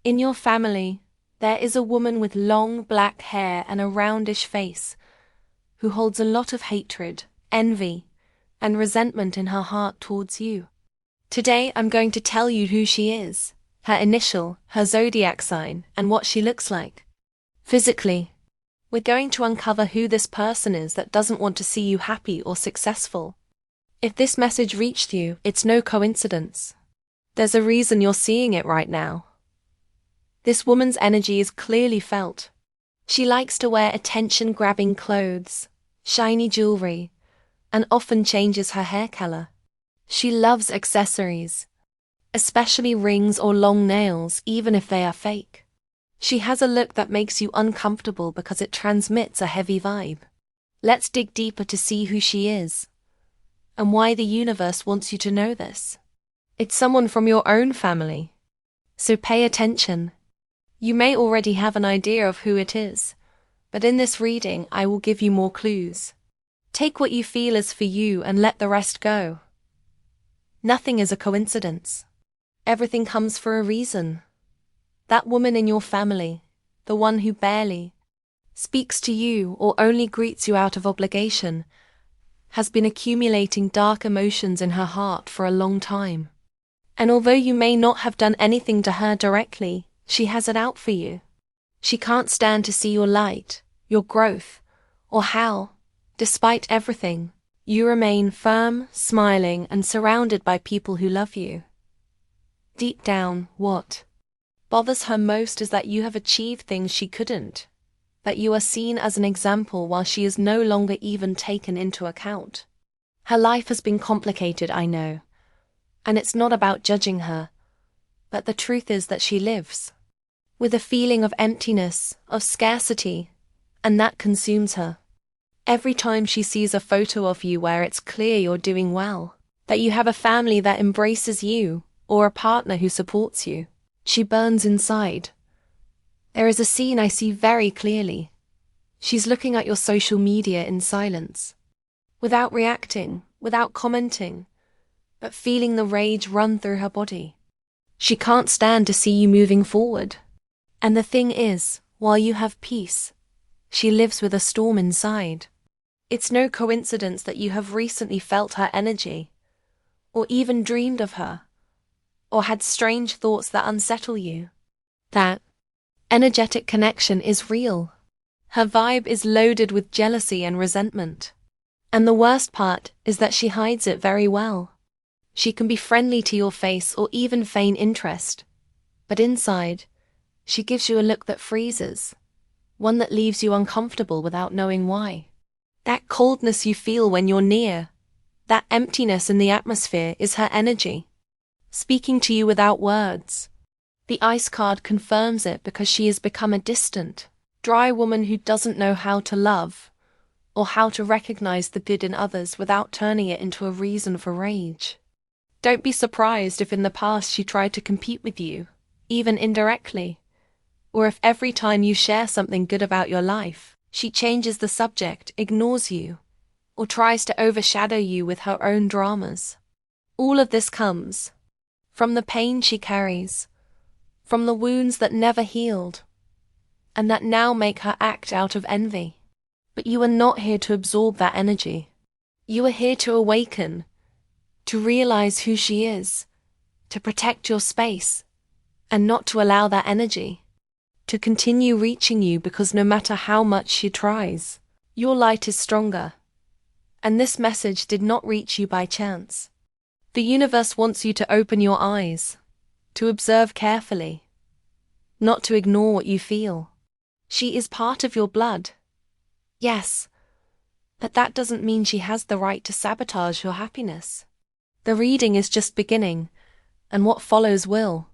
In your family, there is a woman with long black hair and a roundish face, who holds a lot of hatred, envy, and resentment in her heart towards you. Today I'm going to tell you who she is, her initial, her zodiac sign, and what she looks like. Physically, we're going to uncover who this person is that doesn't want to see you happy or successful. If this message reached you, it's no coincidence. There's a reason you're seeing it right now. This woman's energy is clearly felt. She likes to wear attention-grabbing clothes, shiny jewelry, and often changes her hair color. She loves accessories, especially rings or long nails, even if they are fake. She has a look that makes you uncomfortable because it transmits a heavy vibe. Let's dig deeper to see who she is, and why the universe wants you to know this. It's someone from your own family, so pay attention. You may already have an idea of who it is, but in this reading I will give you more clues. Take what you feel is for you and let the rest go. Nothing is a coincidence. Everything comes for a reason. That woman in your family, the one who barely speaks to you or only greets you out of obligation, has been accumulating dark emotions in her heart for a long time. And although you may not have done anything to her directly, she has it out for you. She can't stand to see your light, your growth, or how, despite everything, you remain firm, smiling, and surrounded by people who love you. Deep down, what bothers her most is that you have achieved things she couldn't, that you are seen as an example while she is no longer even taken into account. Her life has been complicated, I know, and it's not about judging her, but the truth is that she lives with a feeling of emptiness, of scarcity, and that consumes her. Every time she sees a photo of you where it's clear you're doing well, that you have a family that embraces you, or a partner who supports you, she burns inside. There is a scene I see very clearly. She's looking at your social media in silence, without reacting, without commenting, but feeling the rage run through her body. She can't stand to see you moving forward. And the thing is, while you have peace, she lives with a storm inside. It's no coincidence that you have recently felt her energy, or even dreamed of her, or had strange thoughts that unsettle you. That energetic connection is real. Her vibe is loaded with jealousy and resentment. And the worst part is that she hides it very well. She can be friendly to your face or even feign interest, but inside, she gives you a look that freezes, one that leaves you uncomfortable without knowing why. That coldness you feel when you're near, that emptiness in the atmosphere is her energy, speaking to you without words. The ice card confirms it because she has become a distant, dry woman who doesn't know how to love, or how to recognize the good in others without turning it into a reason for rage. Don't be surprised if in the past she tried to compete with you, even indirectly, or if every time you share something good about your life, she changes the subject, ignores you, or tries to overshadow you with her own dramas. All of this comes from the pain she carries, from the wounds that never healed, and that now make her act out of envy. But you are not here to absorb that energy. You are here to awaken, to realize who she is, to protect your space, and not to allow that energy to continue reaching you, because no matter how much she tries, your light is stronger. And this message did not reach you by chance. The universe wants you to open your eyes, to observe carefully, not to ignore what you feel. She is part of your blood. Yes, but that doesn't mean she has the right to sabotage your happiness. The reading is just beginning, and what follows will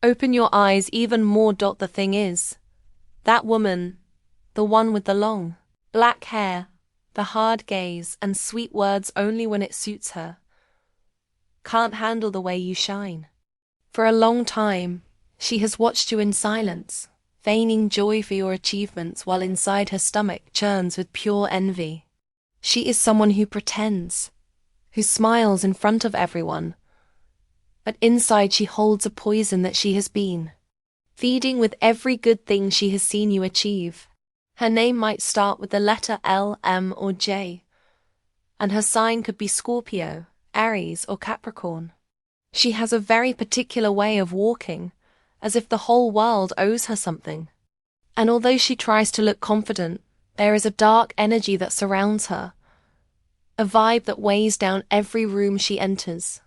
open your eyes even more. The thing is, that woman, the one with the long, black hair, the hard gaze, and sweet words only when it suits her, can't handle the way you shine. For a long time, she has watched you in silence, feigning joy for your achievements while inside her stomach churns with pure envy. She is someone who pretends, who smiles in front of everyone, but inside she holds a poison that she has been feeding with every good thing she has seen you achieve. Her name might start with the letter L, M, or J, and her sign could be Scorpio, Aries, or Capricorn. She has a very particular way of walking, as if the whole world owes her something. And although she tries to look confident, there is a dark energy that surrounds her, a vibe that weighs down every room she enters.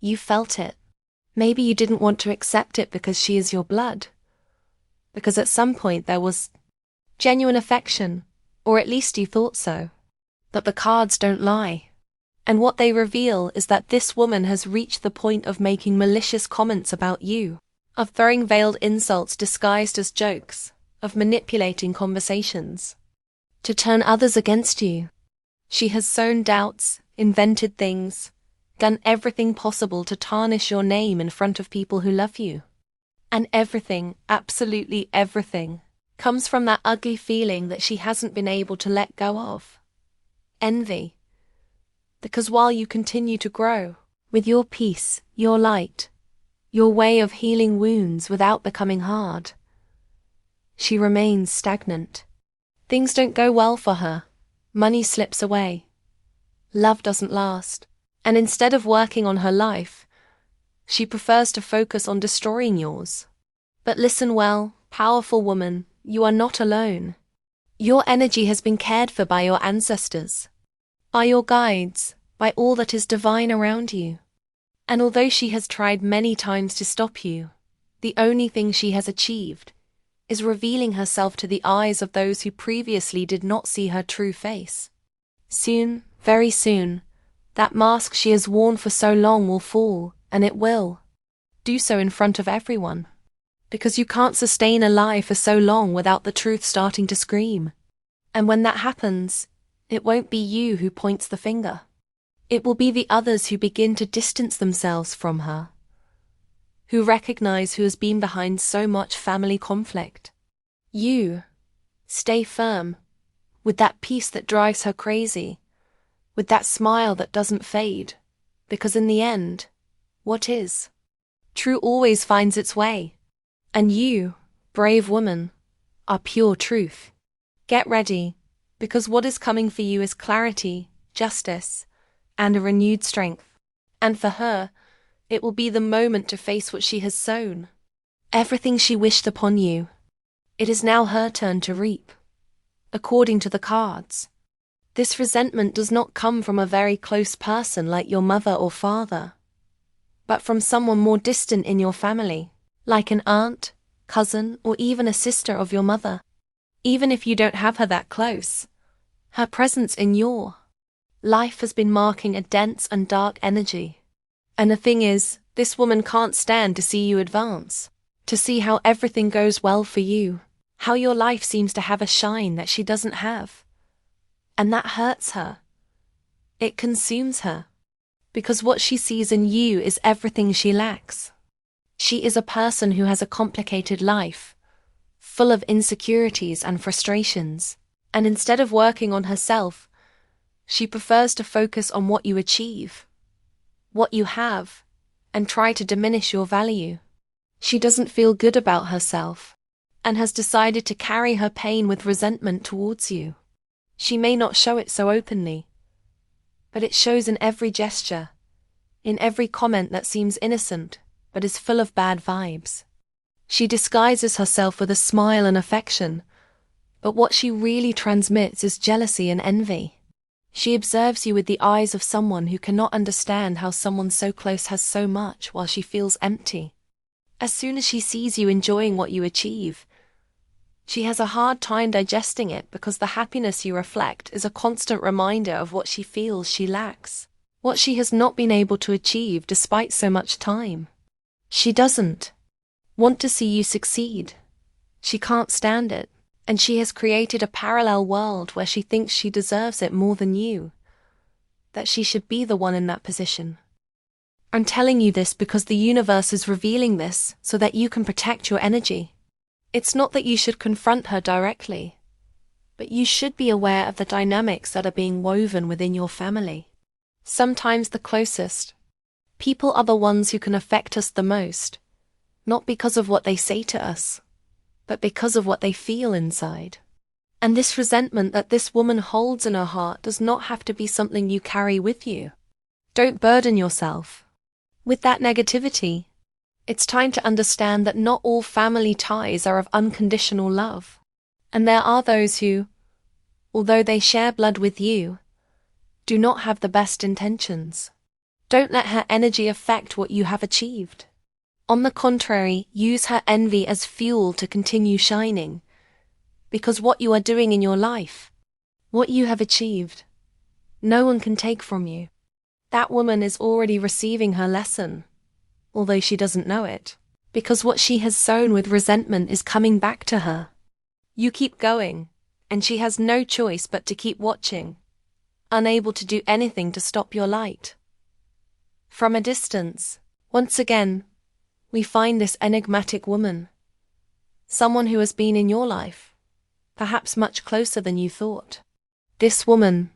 You felt it. Maybe you didn't want to accept it because she is your blood. Because at some point there was genuine affection, or at least you thought so. But the cards don't lie. And what they reveal is that this woman has reached the point of making malicious comments about you, of throwing veiled insults disguised as jokes, of manipulating conversations to turn others against you. She has sown doubts, invented things, done everything possible to tarnish your name in front of people who love you. And everything, absolutely everything, comes from that ugly feeling that she hasn't been able to let go of. Envy. Because while you continue to grow, with your peace, your light, your way of healing wounds without becoming hard, she remains stagnant. Things don't go well for her. Money slips away. Love doesn't last. And instead of working on her life, she prefers to focus on destroying yours. But listen well, powerful woman, you are not alone. Your energy has been cared for by your ancestors, by your guides, by all that is divine around you. And although she has tried many times to stop you, the only thing she has achieved is revealing herself to the eyes of those who previously did not see her true face. Soon, very soon, that mask she has worn for so long will fall, and it will do so in front of everyone. Because you can't sustain a lie for so long without the truth starting to scream. And when that happens, it won't be you who points the finger. It will be the others who begin to distance themselves from her, who recognize who has been behind so much family conflict. You stay firm, with that peace that drives her crazy, with that smile that doesn't fade, because in the end, what is? True always finds its way. And you, brave woman, are pure truth. Get ready, because what is coming for you is clarity, justice, and a renewed strength. And for her, it will be the moment to face what she has sown. Everything she wished upon you. It is now her turn to reap. According to the cards, this resentment does not come from a very close person like your mother or father, but from someone more distant in your family, like an aunt, cousin, or even a sister of your mother. Even if you don't have her that close, her presence in your life has been marking a dense and dark energy. And the thing is, this woman can't stand to see you advance, to see how everything goes well for you, how your life seems to have a shine that she doesn't have. And that hurts her. It consumes her, because what she sees in you is everything she lacks. She is a person who has a complicated life, full of insecurities and frustrations, and instead of working on herself, she prefers to focus on what you achieve, what you have, and try to diminish your value. She doesn't feel good about herself, and has decided to carry her pain with resentment towards you. She may not show it so openly, but it shows in every gesture, in every comment that seems innocent, but is full of bad vibes. She disguises herself with a smile and affection, but what she really transmits is jealousy and envy. She observes you with the eyes of someone who cannot understand how someone so close has so much while she feels empty. As soon as she sees you enjoying what you achieve, she has a hard time digesting it because the happiness you reflect is a constant reminder of what she feels she lacks, what she has not been able to achieve despite so much time. She doesn't want to see you succeed. She can't stand it, and she has created a parallel world where she thinks she deserves it more than you, that she should be the one in that position. I'm telling you this because the universe is revealing this so that you can protect your energy. It's not that you should confront her directly, but you should be aware of the dynamics that are being woven within your family. Sometimes the closest people are the ones who can affect us the most, not because of what they say to us, but because of what they feel inside. And this resentment that this woman holds in her heart does not have to be something you carry with you. Don't burden yourself with that negativity. It's time to understand that not all family ties are of unconditional love. And there are those who, although they share blood with you, do not have the best intentions. Don't let her energy affect what you have achieved. On the contrary, use her envy as fuel to continue shining. Because what you are doing in your life, what you have achieved, no one can take from you. That woman is already receiving her lesson, although she doesn't know it, because what she has sown with resentment is coming back to her. You keep going, and she has no choice but to keep watching, unable to do anything to stop your light. From a distance, once again, we find this enigmatic woman, someone who has been in your life, perhaps much closer than you thought. This woman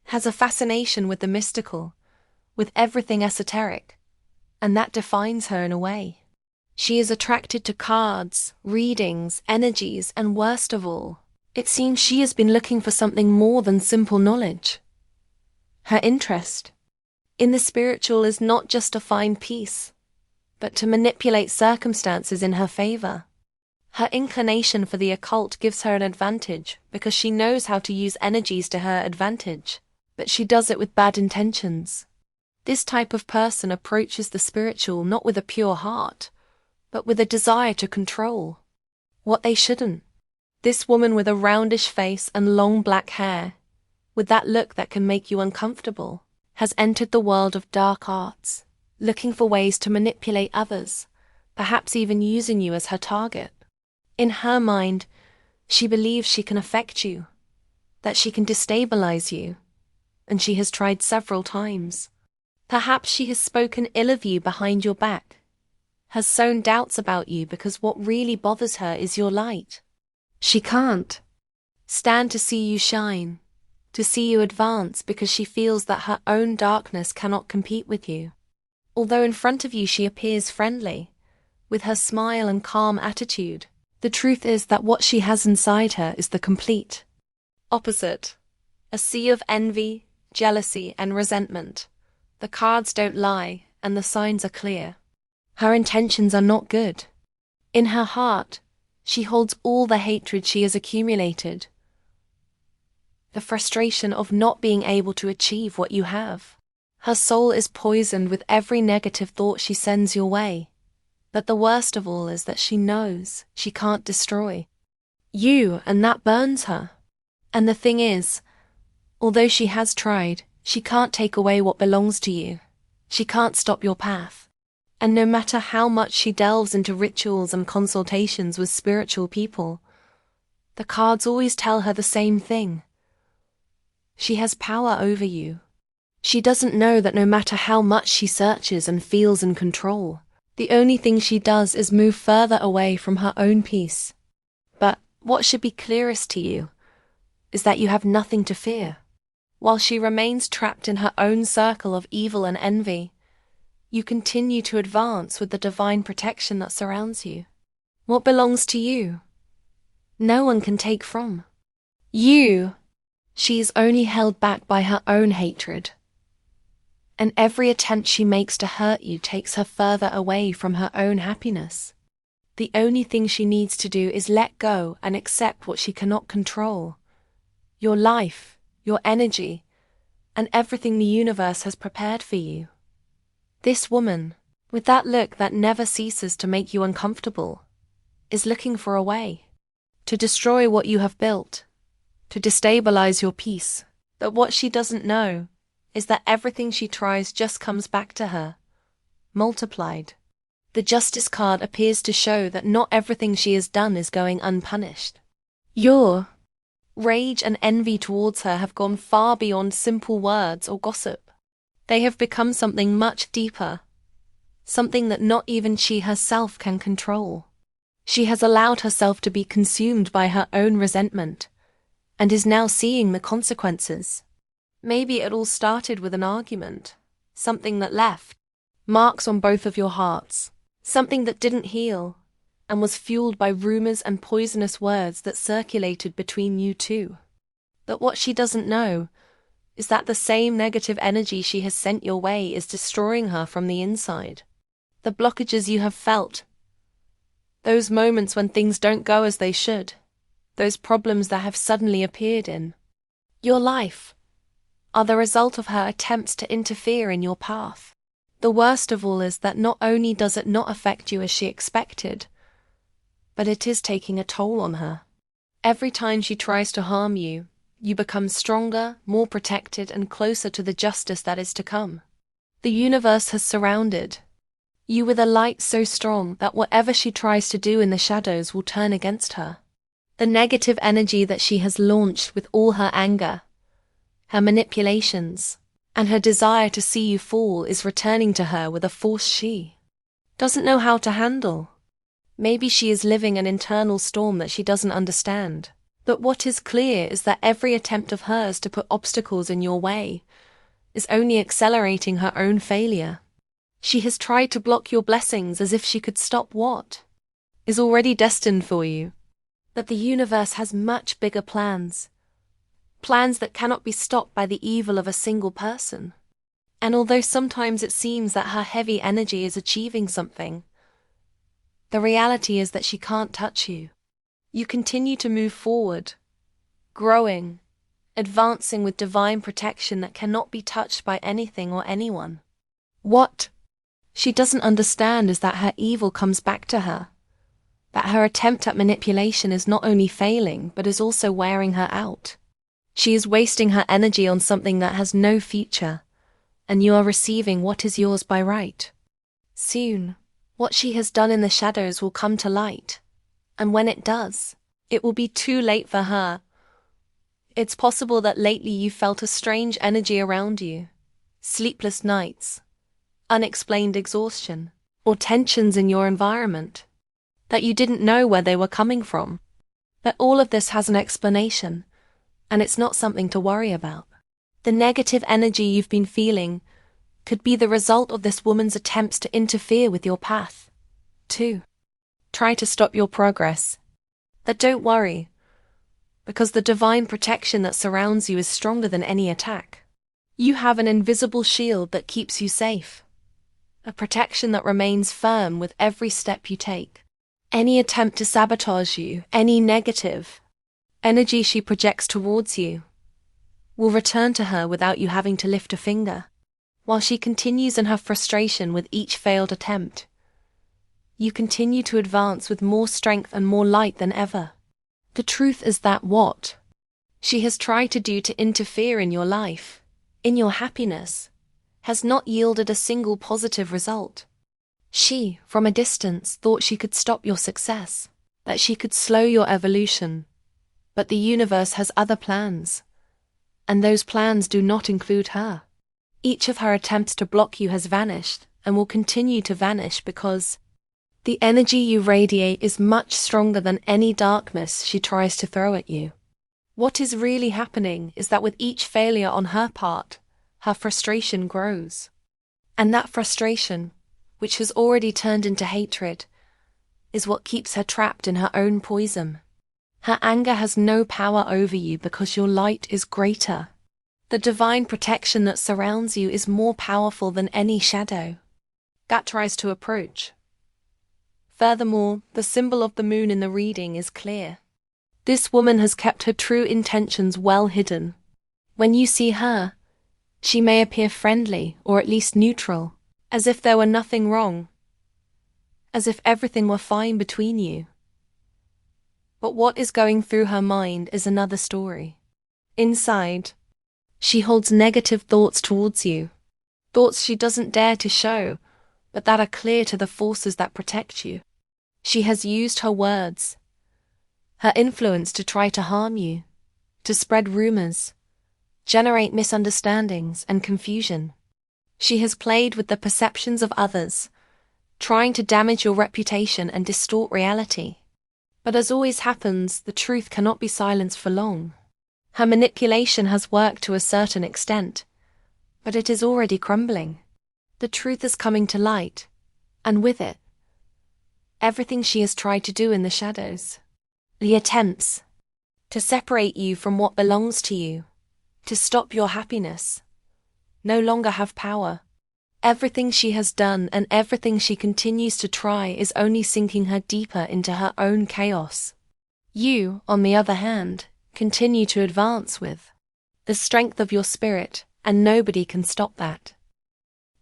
has a fascination with the mystical, with everything esoteric, and that defines her in a way. She is attracted to cards, readings, energies, and worst of all, it seems she has been looking for something more than simple knowledge. Her interest in the spiritual is not just to find peace, but to manipulate circumstances in her favor. Her inclination for the occult gives her an advantage because she knows how to use energies to her advantage, but she does it with bad intentions. This type of person approaches the spiritual not with a pure heart, but with a desire to control what they shouldn't. This woman with a roundish face and long black hair, with that look that can make you uncomfortable, has entered the world of dark arts, looking for ways to manipulate others, perhaps even using you as her target. In her mind, she believes she can affect you, that she can destabilize you, and she has tried several times. Perhaps she has spoken ill of you behind your back, has sown doubts about you because what really bothers her is your light. She can't stand to see you shine, to see you advance because she feels that her own darkness cannot compete with you. Although in front of you she appears friendly, with her smile and calm attitude, the truth is that what she has inside her is the complete opposite. A sea of envy, jealousy, and resentment. The cards don't lie, and the signs are clear. Her intentions are not good. In her heart, she holds all the hatred she has accumulated, the frustration of not being able to achieve what you have. Her soul is poisoned with every negative thought she sends your way. But the worst of all is that she knows she can't destroy you, and that burns her. And the thing is, although she has tried, she can't take away what belongs to you. She can't stop your path. And no matter how much she delves into rituals and consultations with spiritual people, the cards always tell her the same thing. She has power over you. She doesn't know that no matter how much she searches and feels in control, the only thing she does is move further away from her own peace. But what should be clearest to you is that you have nothing to fear. While she remains trapped in her own circle of evil and envy, you continue to advance with the divine protection that surrounds you. What belongs to you, no one can take from you. She is only held back by her own hatred. And every attempt she makes to hurt you takes her further away from her own happiness. The only thing she needs to do is let go and accept what she cannot control. Your life, your energy, and everything the universe has prepared for you. This woman, with that look that never ceases to make you uncomfortable, is looking for a way to destroy what you have built, to destabilize your peace. But what she doesn't know is that everything she tries just comes back to her, multiplied. The Justice card appears to show that not everything she has done is going unpunished. Your rage and envy towards her have gone far beyond simple words or gossip. They have become something much deeper, something that not even she herself can control. She has allowed herself to be consumed by her own resentment, and is now seeing the consequences. Maybe it all started with an argument, something that left marks on both of your hearts, something that didn't heal, and was fueled by rumors and poisonous words that circulated between you two. But what she doesn't know is that the same negative energy she has sent your way is destroying her from the inside. The blockages you have felt, those moments when things don't go as they should, those problems that have suddenly appeared in your life, are the result of her attempts to interfere in your path. The worst of all is that not only does it not affect you as she expected, but it is taking a toll on her. Every time she tries to harm you, you become stronger, more protected, and closer to the justice that is to come. The universe has surrounded you with a light so strong that whatever she tries to do in the shadows will turn against her. The negative energy that she has launched with all her anger, her manipulations, and her desire to see you fall is returning to her with a force she doesn't know how to handle. Maybe she is living an internal storm that she doesn't understand. But what is clear is that every attempt of hers to put obstacles in your way is only accelerating her own failure. She has tried to block your blessings as if she could stop what is already destined for you. But the universe has much bigger plans. Plans that cannot be stopped by the evil of a single person. And although sometimes it seems that her heavy energy is achieving something, the reality is that she can't touch you. You continue to move forward, growing, advancing with divine protection that cannot be touched by anything or anyone. What she doesn't understand is that her evil comes back to her, that her attempt at manipulation is not only failing but is also wearing her out. She is wasting her energy on something that has no future, and you are receiving what is yours by right. Soon, what she has done in the shadows will come to light. And when it does, it will be too late for her. It's possible that lately you felt a strange energy around you, sleepless nights, unexplained exhaustion, or tensions in your environment, that you didn't know where they were coming from. But all of this has an explanation, and it's not something to worry about. The negative energy you've been feeling could be the result of this woman's attempts to interfere with your path, too. Try to stop your progress. But don't worry, because the divine protection that surrounds you is stronger than any attack. You have an invisible shield that keeps you safe, a protection that remains firm with every step you take. Any attempt to sabotage you, any negative energy she projects towards you, will return to her without you having to lift a finger. While she continues in her frustration with each failed attempt, you continue to advance with more strength and more light than ever. The truth is that what she has tried to do to interfere in your life, in your happiness, has not yielded a single positive result. She, from a distance, thought she could stop your success, that she could slow your evolution. But the universe has other plans, and those plans do not include her. Each of her attempts to block you has vanished and will continue to vanish because the energy you radiate is much stronger than any darkness she tries to throw at you. What is really happening is that with each failure on her part, her frustration grows. And that frustration, which has already turned into hatred, is what keeps her trapped in her own poison. Her anger has no power over you because your light is greater. The divine protection that surrounds you is more powerful than any shadow that tries to approach. Furthermore, the symbol of the moon in the reading is clear. This woman has kept her true intentions well hidden. When you see her, she may appear friendly or at least neutral, as if there were nothing wrong, as if everything were fine between you. But what is going through her mind is another story. Inside, she holds negative thoughts towards you, thoughts she doesn't dare to show, but that are clear to the forces that protect you. She has used her words, her influence to try to harm you, to spread rumors, generate misunderstandings and confusion. She has played with the perceptions of others, trying to damage your reputation and distort reality. But as always happens, the truth cannot be silenced for long. Her manipulation has worked to a certain extent, but it is already crumbling. The truth is coming to light, and with it, everything she has tried to do in the shadows. The attempts to separate you from what belongs to you, to stop your happiness, no longer have power. Everything she has done and everything she continues to try is only sinking her deeper into her own chaos. You, on the other hand, continue to advance with the strength of your spirit, and nobody can stop that.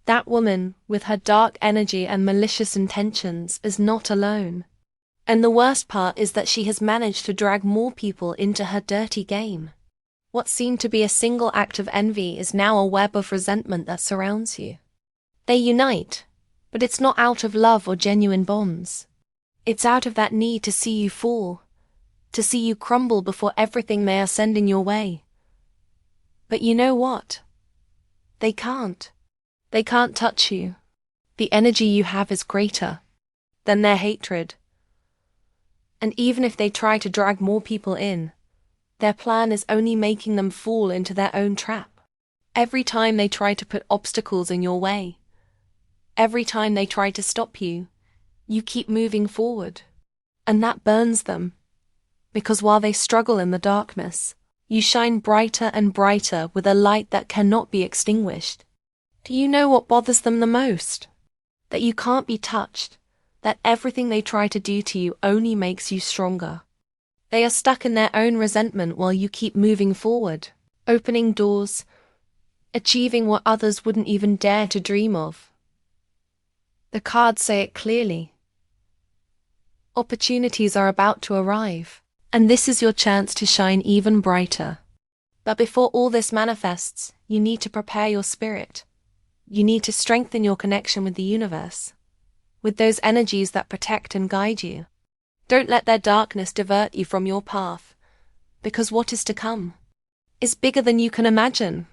That woman, with her dark energy and malicious intentions, is not alone. And the worst part is that she has managed to drag more people into her dirty game. What seemed to be a single act of envy is now a web of resentment that surrounds you. They unite, but it's not out of love or genuine bonds. It's out of that need to see you fall, to see you crumble before everything they are sending your way. But you know what? They can't. They can't touch you. The energy you have is greater than their hatred. And even if they try to drag more people in, their plan is only making them fall into their own trap. Every time they try to put obstacles in your way, every time they try to stop you, you keep moving forward. And that burns them, because while they struggle in the darkness, you shine brighter and brighter with a light that cannot be extinguished. Do you know what bothers them the most? That you can't be touched, that everything they try to do to you only makes you stronger. They are stuck in their own resentment while you keep moving forward, opening doors, achieving what others wouldn't even dare to dream of. The cards say it clearly. Opportunities are about to arrive, and this is your chance to shine even brighter. But before all this manifests, you need to prepare your spirit. You need to strengthen your connection with the universe, with those energies that protect and guide you. Don't let their darkness divert you from your path, because what is to come is bigger than you can imagine.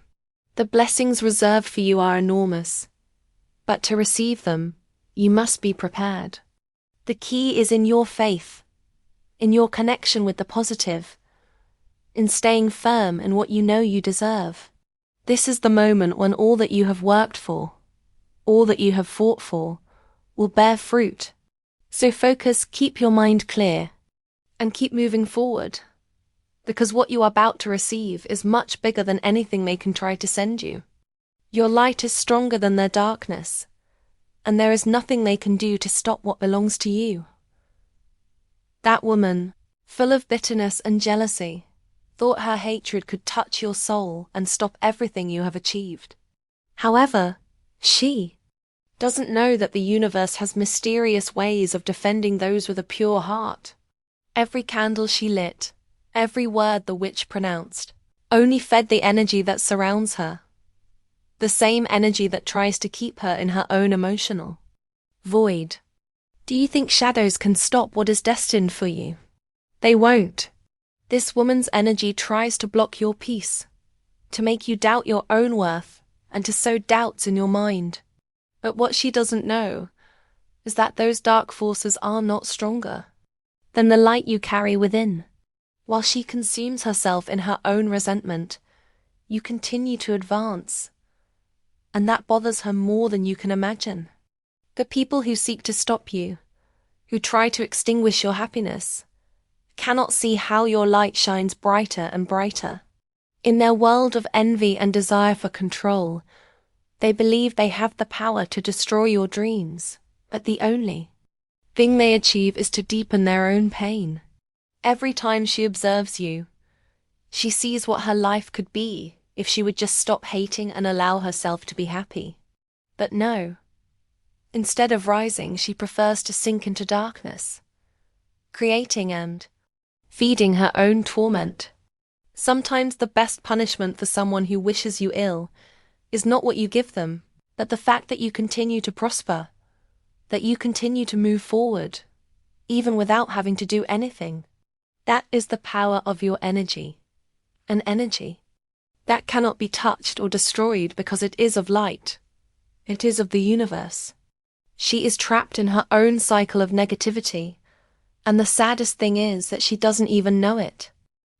The blessings reserved for you are enormous, but to receive them, you must be prepared. The key is in your faith, in your connection with the positive, in staying firm in what you know you deserve. This is the moment when all that you have worked for, all that you have fought for, will bear fruit. So focus, keep your mind clear, and keep moving forward, because what you are about to receive is much bigger than anything they can try to send you. Your light is stronger than their darkness, and there is nothing they can do to stop what belongs to you. That woman, full of bitterness and jealousy, thought her hatred could touch your soul and stop everything you have achieved. However, she doesn't know that the universe has mysterious ways of defending those with a pure heart. Every candle she lit, every word the witch pronounced, only fed the energy that surrounds her. The same energy that tries to keep her in her own emotional void. Do you think shadows can stop what is destined for you? They won't. This woman's energy tries to block your peace, to make you doubt your own worth, and to sow doubts in your mind. But what she doesn't know is that those dark forces are not stronger than the light you carry within. While she consumes herself in her own resentment, you continue to advance, and that bothers her more than you can imagine. The people who seek to stop you, who try to extinguish your happiness, cannot see how your light shines brighter and brighter. In their world of envy and desire for control, they believe they have the power to destroy your dreams, but the only thing they achieve is to deepen their own pain. Every time she observes you, she sees what her life could be if she would just stop hating and allow herself to be happy. But no. Instead of rising, she prefers to sink into darkness, creating and feeding her own torment. Sometimes the best punishment for someone who wishes you ill is not what you give them, but the fact that you continue to prosper, that you continue to move forward, even without having to do anything. That is the power of your energy, an energy that cannot be touched or destroyed because it is of light. It is of the universe. She is trapped in her own cycle of negativity, and the saddest thing is that she doesn't even know it.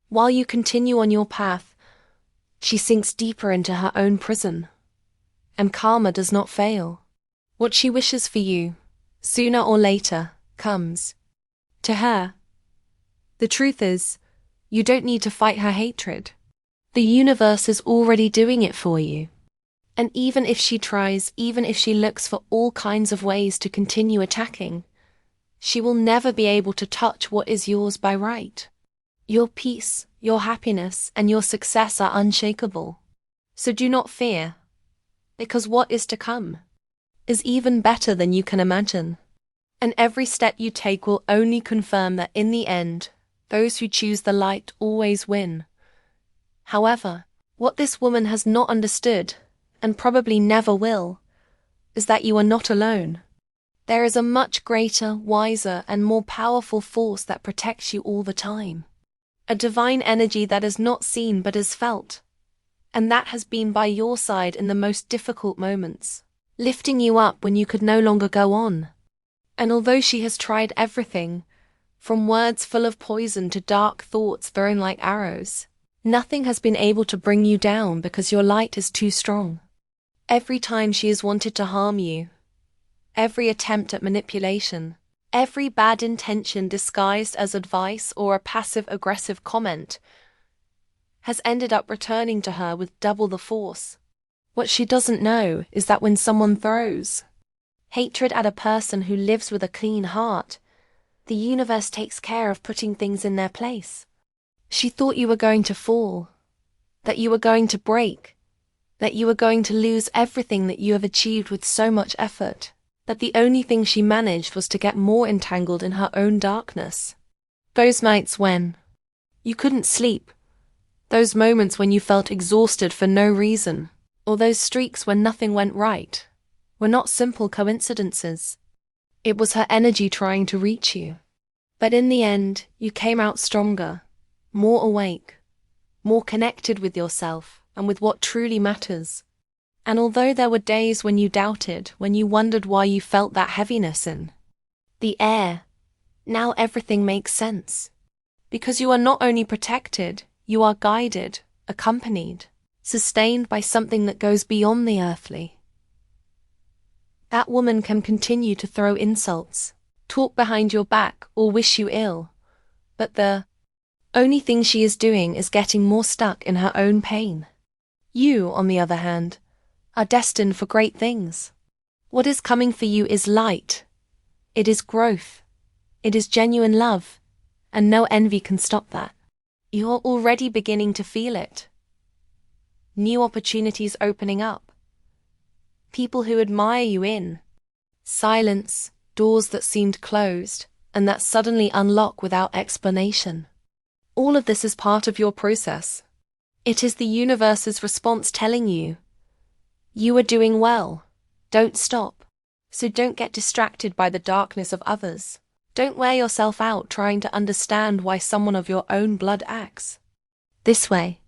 While you continue on your path, she sinks deeper into her own prison, and karma does not fail. What she wishes for you, sooner or later, comes. To her, the truth is, you don't need to fight her hatred. The universe is already doing it for you. And even if she tries, even if she looks for all kinds of ways to continue attacking, she will never be able to touch what is yours by right. Your peace, your happiness, and your success are unshakable. So do not fear, because what is to come is even better than you can imagine. And every step you take will only confirm that in the end, those who choose the light always win. However, what this woman has not understood, and probably never will, is that you are not alone. There is a much greater, wiser, and more powerful force that protects you all the time. A divine energy that is not seen but is felt, and that has been by your side in the most difficult moments, lifting you up when you could no longer go on. And although she has tried everything, from words full of poison to dark thoughts thrown like arrows, nothing has been able to bring you down because your light is too strong. Every time she has wanted to harm you, every attempt at manipulation, every bad intention disguised as advice or a passive-aggressive comment, has ended up returning to her with double the force. What she doesn't know is that when someone throws hatred at a person who lives with a clean heart, the universe takes care of putting things in their place. She thought you were going to fall, that you were going to break, that you were going to lose everything that you have achieved with so much effort, that the only thing she managed was to get more entangled in her own darkness. Those nights when you couldn't sleep, those moments when you felt exhausted for no reason, or those streaks when nothing went right, were not simple coincidences. It was her energy trying to reach you. But in the end, you came out stronger, more awake, more connected with yourself and with what truly matters. And although there were days when you doubted, when you wondered why you felt that heaviness in the air, now everything makes sense. Because you are not only protected, you are guided, accompanied, sustained by something that goes beyond the earthly. That woman can continue to throw insults, talk behind your back, or wish you ill, but the only thing she is doing is getting more stuck in her own pain. You, on the other hand, are destined for great things. What is coming for you is light. It is growth. It is genuine love, and no envy can stop that. You're already beginning to feel it. New opportunities opening up. People who admire you in silence, doors that seemed closed, and that suddenly unlock without explanation. All of this is part of your process. It is the universe's response telling you, you are doing well. Don't stop. So don't get distracted by the darkness of others. Don't wear yourself out trying to understand why someone of your own blood acts this way.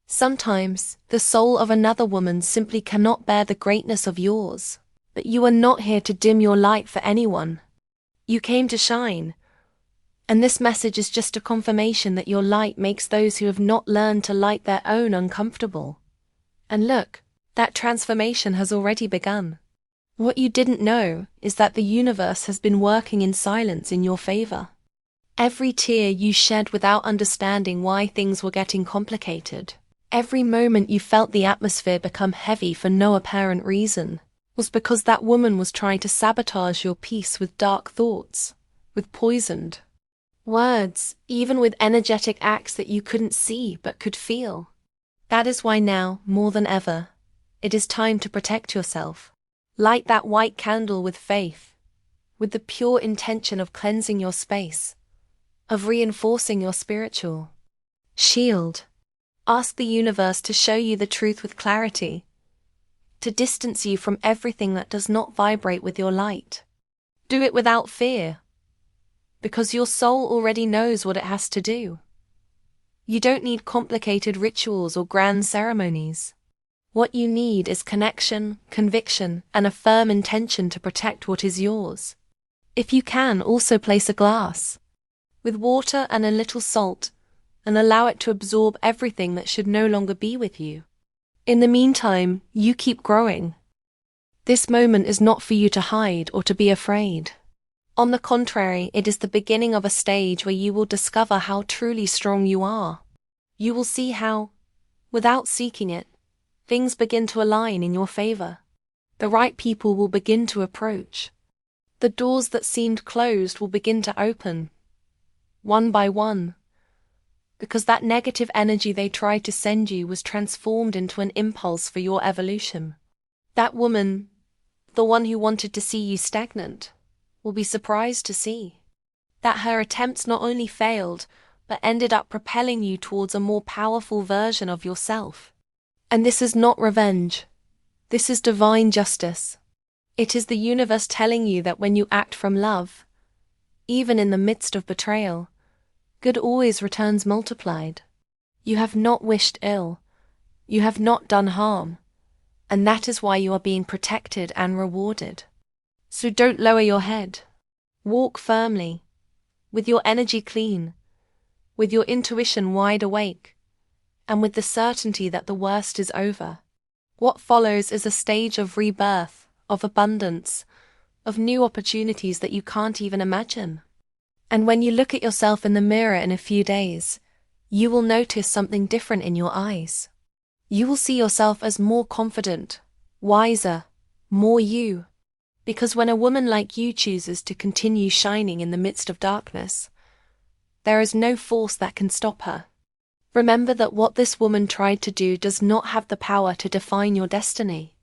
Sometimes, the soul of another woman simply cannot bear the greatness of yours. But you are not here to dim your light for anyone. You came to shine. And this message is just a confirmation that your light makes those who have not learned to light their own uncomfortable. And look, that transformation has already begun. What you didn't know is that the universe has been working in silence in your favor. Every tear you shed without understanding why things were getting complicated, every moment you felt the atmosphere become heavy for no apparent reason, was because that woman was trying to sabotage your peace with dark thoughts, with poisoned words, even with energetic acts that you couldn't see but could feel. That is why now, more than ever, it is time to protect yourself. Light that white candle with faith, with the pure intention of cleansing your space, of reinforcing your spiritual shield. Ask the universe to show you the truth with clarity, to distance you from everything that does not vibrate with your light. Do it without fear, because your soul already knows what it has to do. You don't need complicated rituals or grand ceremonies. What you need is connection, conviction, and a firm intention to protect what is yours. If you can, also place a glass with water and a little salt, and allow it to absorb everything that should no longer be with you. In the meantime, you keep growing. This moment is not for you to hide or to be afraid. On the contrary, it is the beginning of a stage where you will discover how truly strong you are. You will see how, without seeking it, things begin to align in your favor. The right people will begin to approach. The doors that seemed closed will begin to open, one by one, because that negative energy they tried to send you was transformed into an impulse for your evolution. That woman, the one who wanted to see you stagnant, will be surprised to see that her attempts not only failed, but ended up propelling you towards a more powerful version of yourself. And this is not revenge. This is divine justice. It is the universe telling you that when you act from love, even in the midst of betrayal, good always returns multiplied. You have not wished ill. You have not done harm. And that is why you are being protected and rewarded. So don't lower your head. Walk firmly, with your energy clean, with your intuition wide awake, and with the certainty that the worst is over. What follows is a stage of rebirth, of abundance, of new opportunities that you can't even imagine. And when you look at yourself in the mirror in a few days, you will notice something different in your eyes. You will see yourself as more confident, wiser, more you. Because when a woman like you chooses to continue shining in the midst of darkness, there is no force that can stop her. Remember that what this woman tried to do does not have the power to define your destiny.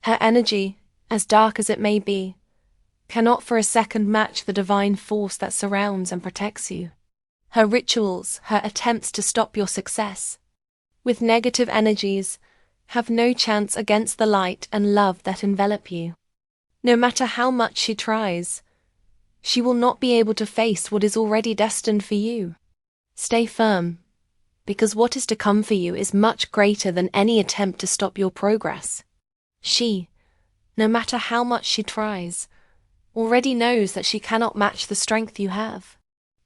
Her energy, as dark as it may be, cannot for a second match the divine force that surrounds and protects you. Her rituals, her attempts to stop your success, with negative energies, have no chance against the light and love that envelop you. No matter how much she tries, she will not be able to face what is already destined for you. Stay firm, because what is to come for you is much greater than any attempt to stop your progress. She, no matter how much she tries, already knows that she cannot match the strength you have.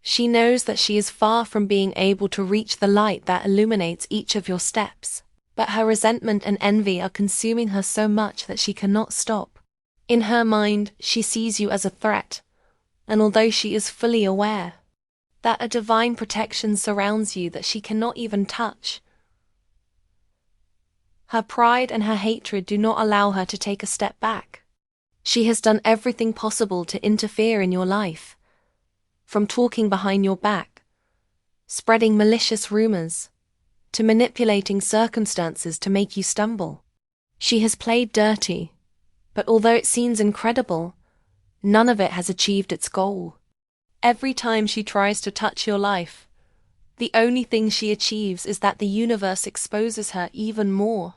She knows that she is far from being able to reach the light that illuminates each of your steps, but her resentment and envy are consuming her so much that she cannot stop. In her mind, she sees you as a threat, and although she is fully aware that a divine protection surrounds you that she cannot even touch, her pride and her hatred do not allow her to take a step back. She has done everything possible to interfere in your life, from talking behind your back, spreading malicious rumors, to manipulating circumstances to make you stumble. She has played dirty, but although it seems incredible, none of it has achieved its goal. Every time she tries to touch your life, the only thing she achieves is that the universe exposes her even more.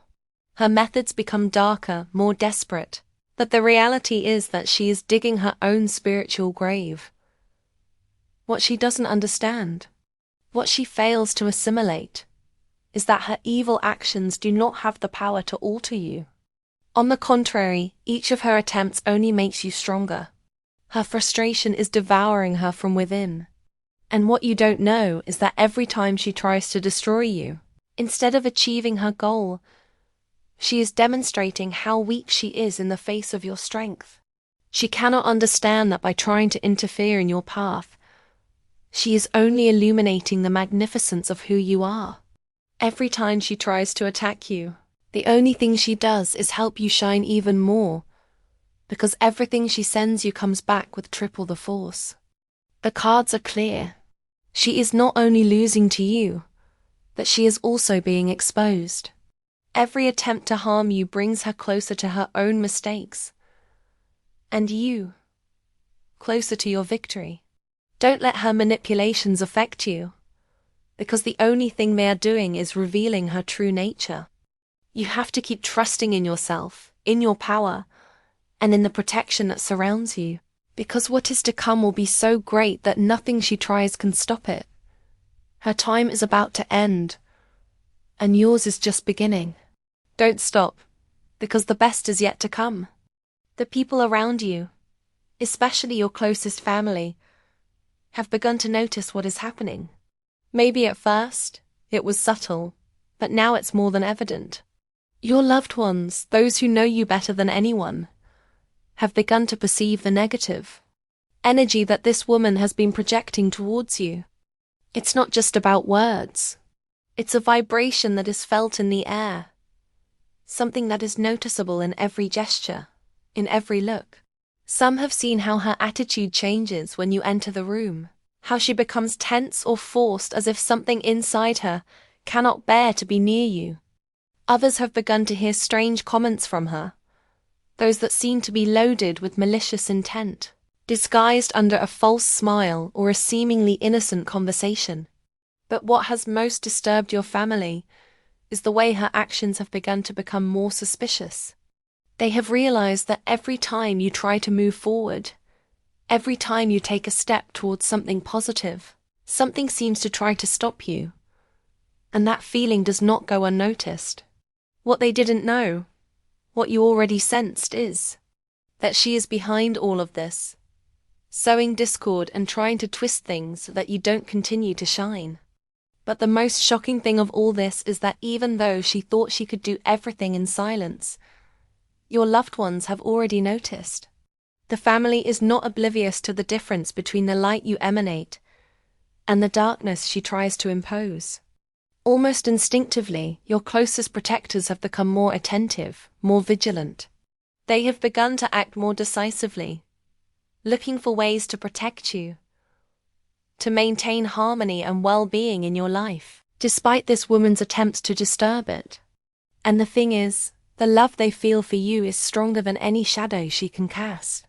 Her methods become darker, more desperate, but the reality is that she is digging her own spiritual grave. What she doesn't understand, what she fails to assimilate, is that her evil actions do not have the power to alter you. On the contrary, each of her attempts only makes you stronger. Her frustration is devouring her from within. And what you don't know is that every time she tries to destroy you, instead of achieving her goal, she is demonstrating how weak she is in the face of your strength. She cannot understand that by trying to interfere in your path, she is only illuminating the magnificence of who you are. Every time she tries to attack you, the only thing she does is help you shine even more, because everything she sends you comes back with triple the force. The cards are clear. She is not only losing to you, but she is also being exposed. Every attempt to harm you brings her closer to her own mistakes, and you, closer to your victory. Don't let her manipulations affect you, because the only thing they are doing is revealing her true nature. You have to keep trusting in yourself, in your power, and in the protection that surrounds you, because what is to come will be so great that nothing she tries can stop it. Her time is about to end, and yours is just beginning. Don't stop, because the best is yet to come. The people around you, especially your closest family, have begun to notice what is happening. Maybe at first, it was subtle, but now it's more than evident. Your loved ones, those who know you better than anyone, have begun to perceive the negative. energy that this woman has been projecting towards you. It's not just about words. It's a vibration that is felt in the air. Something that is noticeable in every gesture, in every look. Some have seen how her attitude changes when you enter the room, how she becomes tense or forced as if something inside her cannot bear to be near you. Others have begun to hear strange comments from her, those that seem to be loaded with malicious intent, disguised under a false smile or a seemingly innocent conversation. But what has most disturbed your family is the way her actions have begun to become more suspicious. They have realized that every time you try to move forward, every time you take a step towards something positive, something seems to try to stop you. And that feeling does not go unnoticed. What they didn't know, what you already sensed, is that she is behind all of this, sowing discord and trying to twist things so that you don't continue to shine. But the most shocking thing of all this is that even though she thought she could do everything in silence, your loved ones have already noticed. The family is not oblivious to the difference between the light you emanate and the darkness she tries to impose. Almost instinctively, your closest protectors have become more attentive, more vigilant. They have begun to act more decisively, looking for ways to protect you, to maintain harmony and well-being in your life, despite this woman's attempts to disturb it. And the thing is, the love they feel for you is stronger than any shadow she can cast.